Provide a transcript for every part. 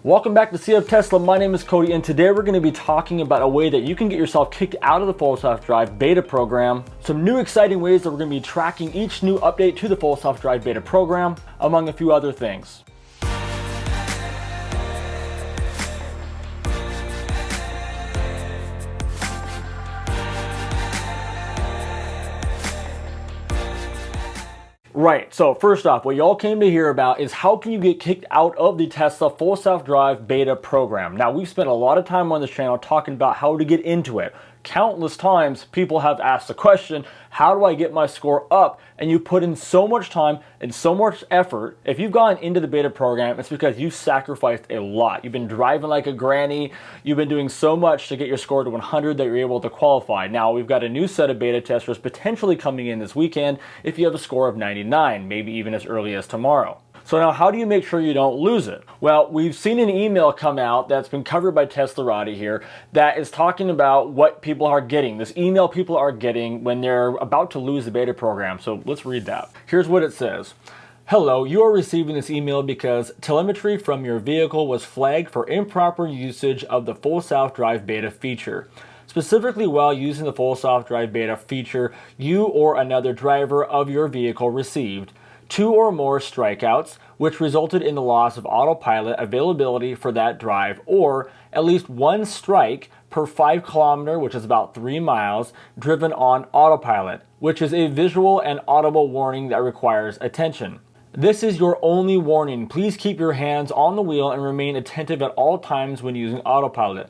Welcome back to CfTesla. My name is Cody, and today we're going to be talking about a way that you can get yourself kicked out of the full self-drive beta program, some new exciting ways that we're going to be tracking each new update to the full self-drive beta program, among a few other things. Right, so first off, what y'all came to hear about is how can you get kicked out of the Tesla full self-drive beta program. Now, we've spent a lot of time on this channel talking about how to get into it. Countless times people have asked the question, how do I get my score up? And you put in so much time and so much effort. If you've gone into the beta program, it's because you've sacrificed a lot. You've been driving like a granny. You've been doing so much to get your score to 100 that you're able to qualify. Now, we've got a new set of beta testers potentially coming in this weekend if you have a score of 99, maybe even as early as tomorrow. So now, how do you make sure you don't lose it? Well, we've seen an email come out that's been covered by Teslarati here that is talking about what people are getting, this email people are getting when they're about to lose the beta program. So let's read that. Here's what it says. Hello, you are receiving this email because telemetry from your vehicle was flagged for improper usage of the full self-drive beta feature. Specifically, while using the full self-drive beta feature, you or another driver of your vehicle received 2 or more strikeouts, which resulted in the loss of autopilot availability for that drive, or at least 1 strike per 5 kilometer, which is about 3 miles, driven on autopilot, which is a visual and audible warning that requires attention. This is your only warning. Please keep your hands on the wheel and remain attentive at all times when using autopilot.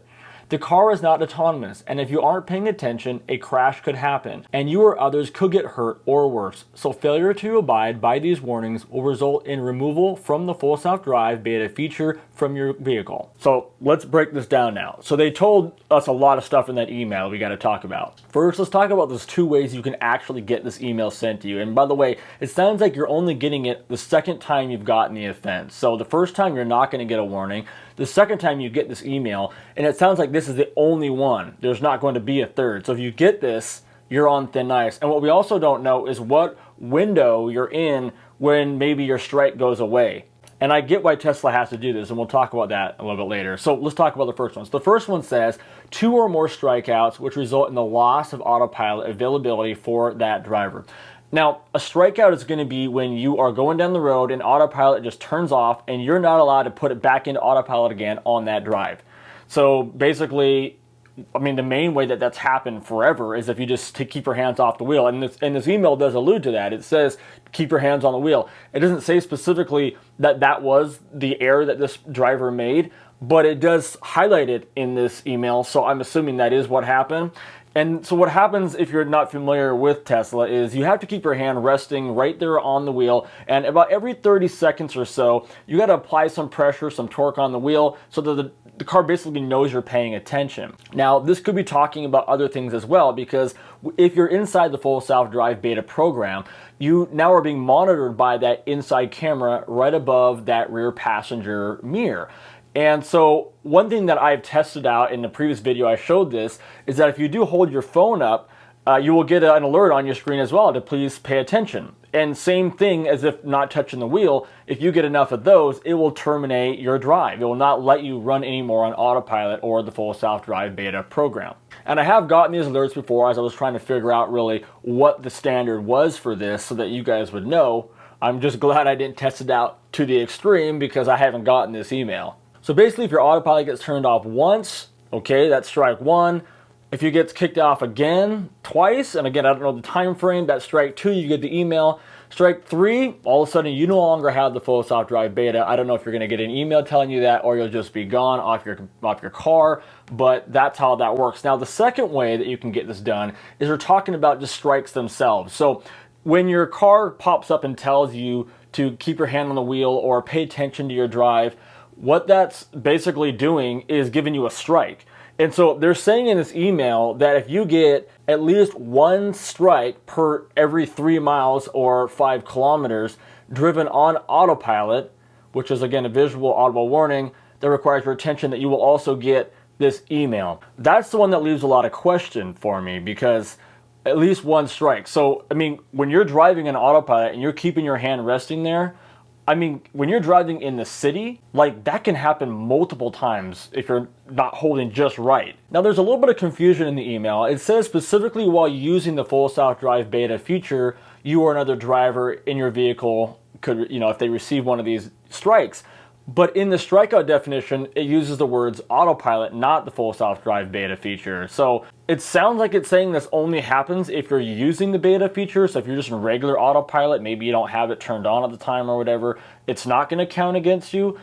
The car is not autonomous, and if you aren't paying attention, a crash could happen, and you or others could get hurt or worse. So failure to abide by these warnings will result in removal from the full self-drive beta feature from your vehicle. So let's break this down now. So they told us a lot of stuff in that email we got to talk about. First, let's talk about those 2 ways you can actually get this email sent to you. And by the way, it sounds like you're only getting it the second time you've gotten the offense. So the first time you're not going to get a warning. The second time you get this email, and it sounds like this is the only one. There's not going to be a third. So if you get this, you're on thin ice. And what we also don't know is what window you're in when maybe your strike goes away. And I get why Tesla has to do this, and we'll talk about that a little bit later. So let's talk about the first one. So the first one says 2 or more strikeouts, which result in the loss of autopilot availability for that driver. Now, a strikeout is going to be when you are going down the road and autopilot just turns off and you're not allowed to put it back into autopilot again on that drive. So basically, I mean, the main way that that's happened forever is if you just keep your hands off the wheel. And this email does allude to that. It says, keep your hands on the wheel. It doesn't say specifically that that was the error that this driver made, but it does highlight it in this email. So I'm assuming that is what happened. And so what happens if you're not familiar with Tesla is you have to keep your hand resting right there on the wheel, and about every 30 seconds or so, you got to apply some pressure, some torque on the wheel so that the car basically knows you're paying attention. Now, this could be talking about other things as well, because if you're inside the full self-drive beta program, you now are being monitored by that inside camera right above that rear passenger mirror. And so one thing that I've tested out in the previous video I showed this is that if you do hold your phone up, you will get an alert on your screen as well to please pay attention. And same thing as if not touching the wheel, if you get enough of those, it will terminate your drive. It will not let you run anymore on autopilot or the full self-drive beta program. And I have gotten these alerts before as I was trying to figure out really what the standard was for this so that you guys would know. I'm just glad I didn't test it out to the extreme because I haven't gotten this email. So basically, if your autopilot gets turned off once, okay, that's strike 1. If you get kicked off again, twice, and again, I don't know the time frame, that's strike 2, you get the email. Strike 3, all of a sudden you no longer have the full self-drive beta. I don't know if you're going to get an email telling you that or you'll just be gone off your car, but that's how that works. Now, the second way that you can get this done is we're talking about just strikes themselves. So when your car pops up and tells you to keep your hand on the wheel or pay attention to your drive, what that's basically doing is giving you a strike. And so they're saying in this email that if you get at least 1 strike per every 3 miles or 5 kilometers driven on autopilot, which is again a visual audible warning that requires your attention, that you will also get this email. That's the one that leaves a lot of question for me, because at least 1 strike. So, I mean, when you're driving an autopilot and you're keeping your hand resting there, I mean, when you're driving in the city, like that can happen multiple times if you're not holding just right. Now there's a little bit of confusion in the email. It says specifically while using the full self-drive beta feature, you or another driver in your vehicle could, if they receive one of these strikes. But in the strikeout definition, it uses the words autopilot, not the full self-drive beta feature. So it sounds like it's saying this only happens if you're using the beta feature. So if you're just in regular autopilot, maybe you don't have it turned on at the time or whatever, it's not going to count against you.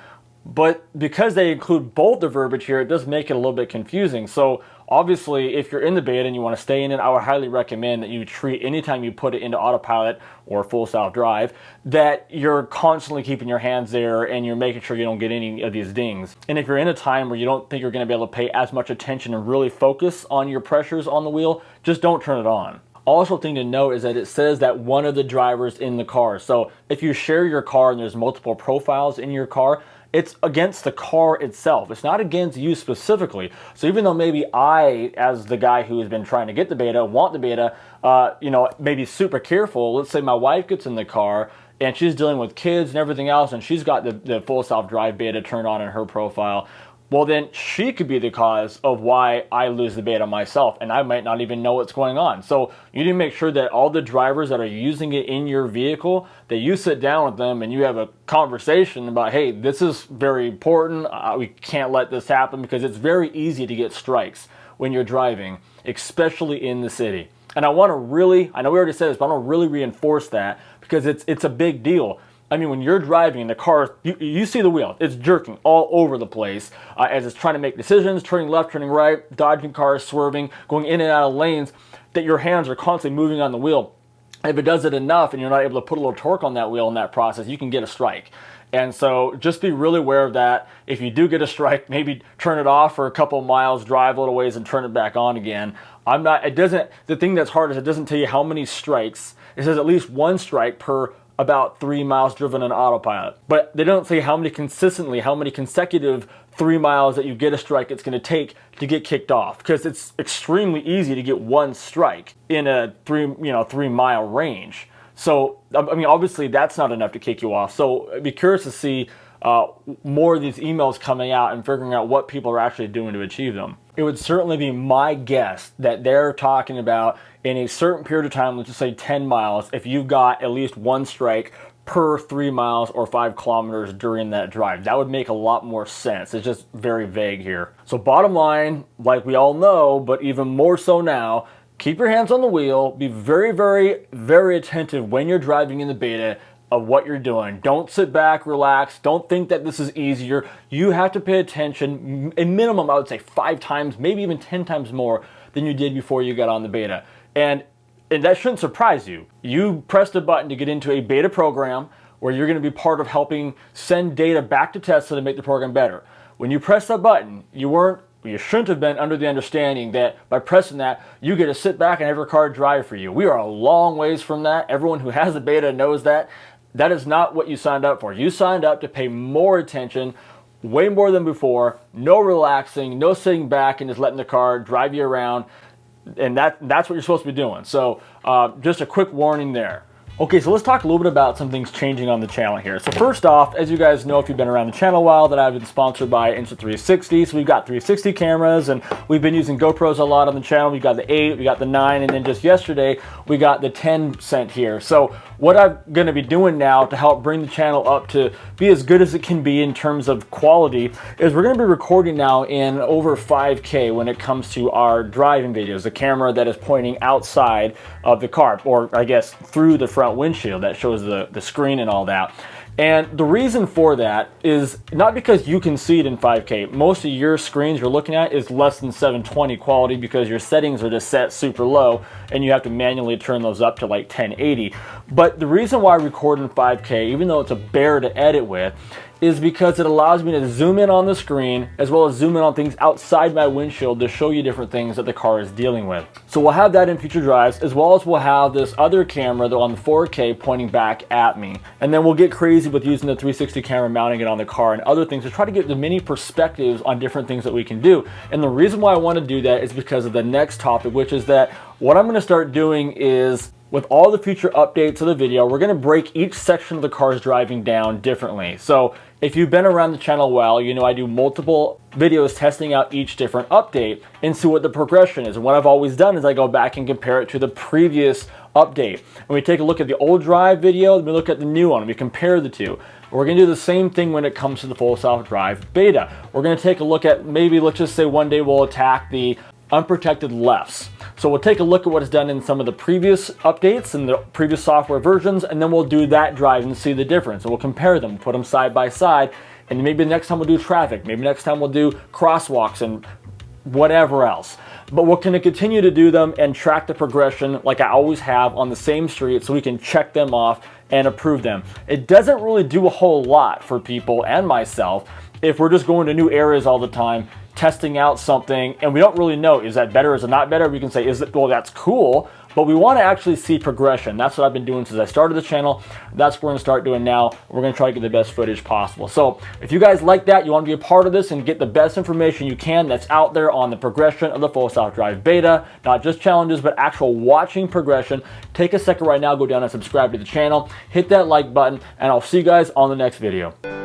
But because they include both the verbiage here, it does make it a little bit confusing. So obviously, if you're in the beta and you want to stay in it, I would highly recommend that you treat anytime you put it into autopilot or full self-drive, that you're constantly keeping your hands there and you're making sure you don't get any of these dings. And if you're in a time where you don't think you're going to be able to pay as much attention and really focus on your pressures on the wheel, just don't turn it on. Also, thing to note is that it says that one of the drivers in the car. So if you share your car and there's multiple profiles in your car, it's against the car itself. It's not against you specifically. So even though maybe I, as the guy who has been trying to get the beta, want the beta, maybe super careful. Let's say my wife gets in the car and she's dealing with kids and everything else, and she's got the full self-drive beta turned on in her profile. Well, then she could be the cause of why I lose the beta myself, and I might not even know what's going on. So you need to make sure that all the drivers that are using it in your vehicle, that you sit down with them and you have a conversation about, hey, this is very important. We can't let this happen, because it's very easy to get strikes when you're driving, especially in the city. And I want to really, I know we already said this, but I want to really reinforce that, because it's a big deal. I mean, when you're driving in the car, you see the wheel. It's jerking all over the place as it's trying to make decisions, turning left, turning right, dodging cars, swerving, going in and out of lanes, that your hands are constantly moving on the wheel. If it does it enough and you're not able to put a little torque on that wheel in that process, you can get a strike. And so just be really aware of that. If you do get a strike, maybe turn it off for a couple of miles, drive a little ways, and turn it back on again. The thing that's hard is it doesn't tell you how many strikes. It says at least one strike per about 3 miles driven on autopilot. But they don't say how many consecutive 3 miles that you get a strike it's going to take to get kicked off, because it's extremely easy to get one strike in a 3 mile range. So, I mean, obviously that's not enough to kick you off. So I'd be curious to see more of these emails coming out and figuring out what people are actually doing to achieve them. It would certainly be my guess that they're talking about in a certain period of time, let's just say 10 miles, if you've got at least one strike per 3 miles or 5 kilometers during that drive. That would make a lot more sense. It's just very vague here. So bottom line, like we all know, but even more so now, keep your hands on the wheel. Be very, very, very attentive when you're driving in the beta of what you're doing. Don't sit back, relax. Don't think that this is easier. You have to pay attention, a minimum, I would say 5 times, maybe even 10 times more than you did before you got on the beta. And that shouldn't surprise you. You pressed a button to get into a beta program where you're going to be part of helping send data back to Tesla to make the program better. When you press that button, you shouldn't have been under the understanding that by pressing that, you get to sit back and have your car drive for you. We are a long ways from that. Everyone who has the beta knows that. That is not what you signed up for. You signed up to pay more attention, way more than before, no relaxing, no sitting back and just letting the car drive you around. And that's what you're supposed to be doing. So just a quick warning there. Okay, so let's talk a little bit about some things changing on the channel here. So first off, as you guys know, if you've been around the channel a while, that I've been sponsored by Insta360. So we've got 360 cameras, and we've been using GoPros a lot on the channel. We got the 8, we got the 9, and then just yesterday, we got the 10 sent here. So what I'm gonna be doing now to help bring the channel up to be as good as it can be in terms of quality is we're gonna be recording now in over 5K when it comes to our driving videos. The camera that is pointing outside of the car, or I guess through the front windshield that shows the screen and all that. And the reason for that is not because you can see it in 5K. Most of your screens you're looking at is less than 720 quality because your settings are just set super low and you have to manually turn those up to like 1080. But the reason why I record in 5K, even though it's a bear to edit with, is because it allows me to zoom in on the screen as well as zoom in on things outside my windshield to show you different things that the car is dealing with. So we'll have that in future drives, as well as we'll have this other camera though on the 4K pointing back at me. And then we'll get crazy with using the 360 camera, mounting it on the car and other things to try to get the many perspectives on different things that we can do. And the reason why I want to do that is because of the next topic, which is that what I'm going to start doing is with all the future updates of the video, we're going to break each section of the car's driving down differently. So if you've been around the channel well, you know I do multiple videos testing out each different update and see what the progression is. And what I've always done is I go back and compare it to the previous update. And we take a look at the old drive video, then we look at the new one, and we compare the two. We're going to do the same thing when it comes to the full self-drive beta. We're going to take a look at, maybe let's just say one day we'll attack the unprotected lefts. So we'll take a look at what is done in some of the previous updates and the previous software versions, and then we'll do that drive and see the difference. And we'll compare them, put them side by side, and maybe the next time we'll do traffic, maybe next time we'll do crosswalks and whatever else. But we're going to continue to do them and track the progression like I always have on the same street so we can check them off and approve them. It doesn't really do a whole lot for people and myself if we're just going to new areas all the time, testing out something, and we don't really know, is that better, is it not better? We can say, is it, well, that's cool, but we want to actually see progression. That's what I've been doing since I started the channel. That's what we're going to start doing now. We're going to try to get the best footage possible. So if you guys like that, you want to be a part of this and get the best information you can that's out there on the progression of the full self-drive beta, not just challenges, but actual watching progression, take a second right now, go down and subscribe to the channel, hit that like button, and I'll see you guys on the next video.